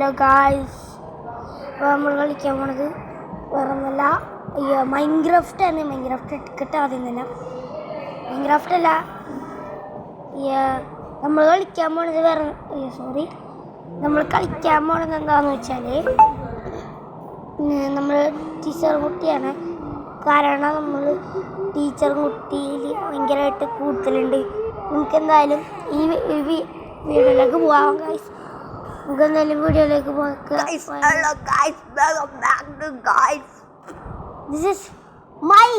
Hello guys, നമ്മൾ കളിക്കാൻ പോണത് വേറൊന്നുമല്ല, മൈൻക്രാഫ്റ്റ് ആണ്. മൈൻക്രാഫ്റ്റ് എടുക്കട്ടെ ആദ്യം തന്നെ. മൈൻക്രാഫ്റ്റ് അല്ല, നമ്മൾ കളിക്കാൻ പോണത് നമ്മൾ കളിക്കാൻ പോണത് എന്താണെന്ന് വെച്ചാൽ, നമ്മൾ ടീച്ചർ കുട്ടിയാണ്. കാരണം നമ്മൾ ടീച്ചർ കുട്ടിയിൽ ഭയങ്കരമായിട്ട് കൂടുതലുണ്ട്. നമുക്ക് എന്തായാലും ഈ വീഡിയോയിലേക്ക് പോകാം ഗായ്സ്. നമുക്ക് എന്തായാലും വീഡിയോയിലേക്ക് പോകാം. ദിസ് ഈസ് മൈ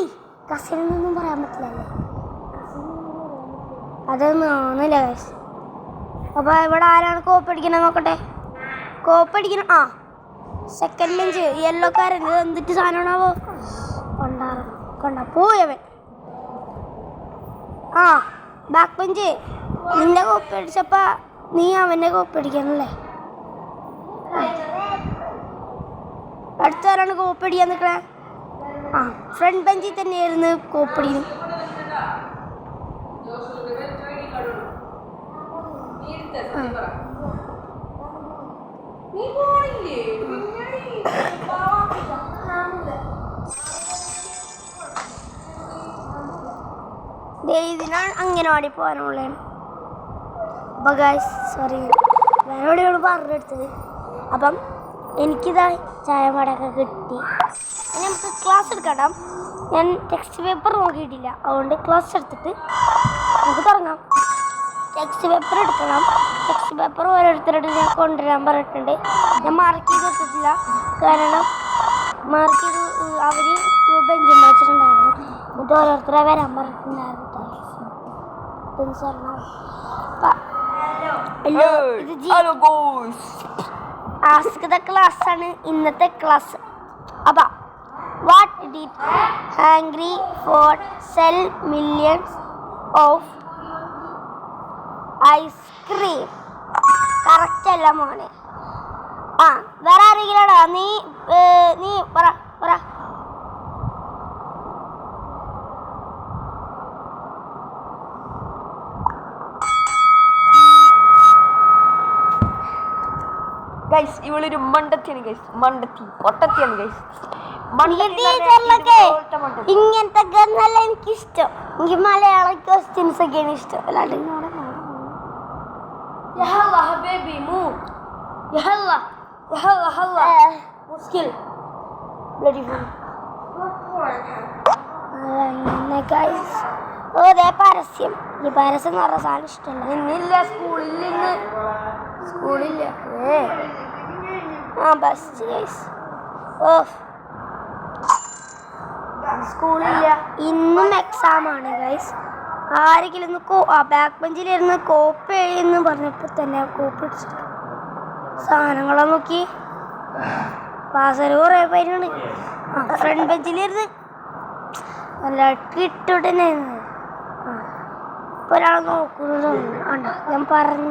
കസിൻ എന്നൊന്നും പറയാൻ പറ്റില്ലല്ലേ, അതൊന്നും ആവുന്നില്ല ഗായ്സ്. അപ്പോൾ ഇവിടെ ആരാണ് കോപ്പടിക്കണത് നോക്കട്ടെ. കോപ്പടിക്കണം. സെക്കൻഡ് ബെഞ്ച് യെല്ലോക്കാരൻ. എന്തിട്ട് സാധനമാണാവോ? കണ്ട പോയവൻ. ബാക്ക് ബെഞ്ച് നിന്റെ കോപ്പി അടിച്ചപ്പോൾ നീ അവൻ്റെ കോപ്പി അടിക്കാനല്ലേ? അടുത്താരാണ് കോപ്പി അടിക്കാൻ നിൽക്കണേ? ഫ്രണ്ട് ബെഞ്ചിൽ തന്നെയായിരുന്നു കോപ്പി അടിക്കുന്നത്. ഇതിനാണ് അംഗനവാടി പോകാനുള്ളതാണ്. അപ്പോൾ ഗായ്സ് സോറി, വേറെവിടെയാണ് പറഞ്ഞെടുത്തത്. അപ്പം എനിക്കിതാ ചായ മടയൊക്കെ കിട്ടി. നമുക്ക് ക്ലാസ് എടുക്കണം. ഞാൻ ടെക്സ്റ്റ് പേപ്പർ നോക്കിയിട്ടില്ല, അതുകൊണ്ട് ക്ലാസ് എടുത്തിട്ട് നമുക്ക് തുടങ്ങാം. ടെക്സ്റ്റ് പേപ്പർ എടുക്കണം. ടെക്സ്റ്റ് പേപ്പർ ഓരോരുത്തരോട് ഞാൻ കൊണ്ടുവരാൻ പറഞ്ഞിട്ടുണ്ട്. ഞാൻ മാർക്ക് ചെയ്ത് വെച്ചിട്ടില്ല, കാരണം മാർക്ക് ചെയ്ത് അവർ ബെഞ്ചിൽ വെച്ചിട്ടുണ്ടായിരുന്നു. എന്നിട്ട് ഓരോരുത്തരെ വരാൻ പറഞ്ഞിട്ടുണ്ടായിരുന്നു. ആസ്ക് ദ ക്ലാസ് ആണ് ഇന്നത്തെ ക്ലാസ്. അപ്പം what did hungry Ford sell millions of ice cream? Correct അല്ല മോനെ. വേറെ ആരെങ്കിലാണോ? നീ പറ. ഗൈസ്, ഇവളൊരു മണ്ടത്തിയാണ് ഗൈസ്. പൊട്ടത്തിയാണ് ഗൈസ്. ഇങ്ങനത്തെ നല്ല എനിക്കിഷ്ടം. എനിക്ക് മലയാളം ക്വസ്റ്റ്യൻസ് ഒക്കെയാണ് ഇഷ്ടം. അല്ലാണ്ട് പരസ്യം. ഈ പരസ്യം എന്ന് പറഞ്ഞ സാധനം ഇഷ്ടമല്ല. ഇന്നില്ല സ്കൂളില്ല. Best guys. സ്കൂളില്ല, ഇന്നും എക്സാം ആണ് ഗൈസ്. ആരെങ്കിലും ബാക്ക് ബെഞ്ചിലിരുന്ന് കോപ്പി എന്ന് പറഞ്ഞപ്പോൾ തന്നെ കോപ്പി അടിച്ചിട്ട് സാധനങ്ങളെ നോക്കി. ക്ലാസ്സിൽ കുറേ പേരാണ്. ഫ്രണ്ട് ബെഞ്ചിലിരുന്ന് നല്ല ഇട്ടുടനെ ഇപ്പോൾ ഒരാൾ നോക്കുന്നതൊന്നും ഞാൻ പറഞ്ഞു.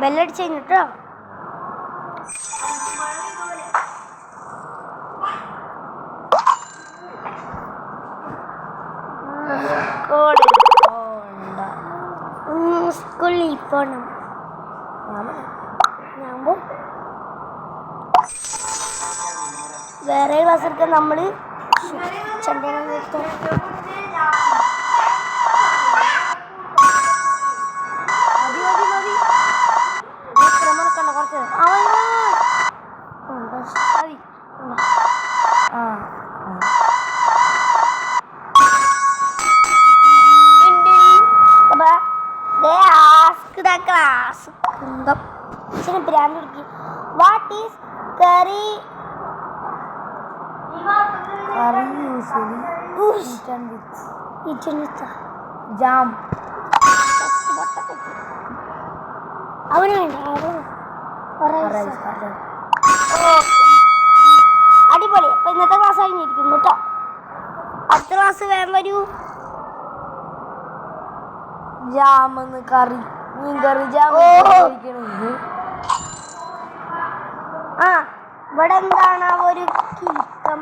ബെല്ലടിച്ച് കഴിഞ്ഞിട്ടോ. സ്കൂളിൽ പോണം. വേറെ ക്ലാസ് എടുക്കാൻ നമ്മൾ What is curry? Curry usually eaten with jam. അവന് വേണ്ട. അടിപൊളി. അപ്പൊ ഇന്നത്തെ ക്ലാസ് കഴിഞ്ഞിരിക്കുന്നു കേട്ടോ. അടുത്ത ക്ലാസ് വേഗം വരൂ. ജാമെന്ന് കറി, മീൻ കറി, ജാം. ഇവിടെ എന്താണ് ഒരു കിലുക്കം?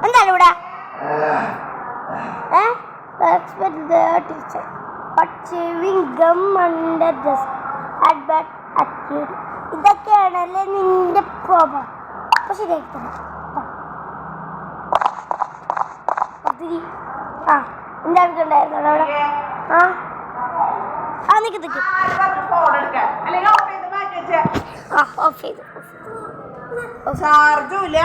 എന്താണ് ഇവിടെ? Teacher but chewing gum under desk at bad attitude. ഇതൊക്കെയാണല്ലേ നിന്റെ പ്രോബ്ലം. അപ്പൊ ശരിയാക്കി തരാം. എന്റെ ആൾക്കുണ്ടായിരുന്നു അവിടെ. നിക്ക് ഓഫ് ചെയ്തു. ചാർജും ഇല്ല.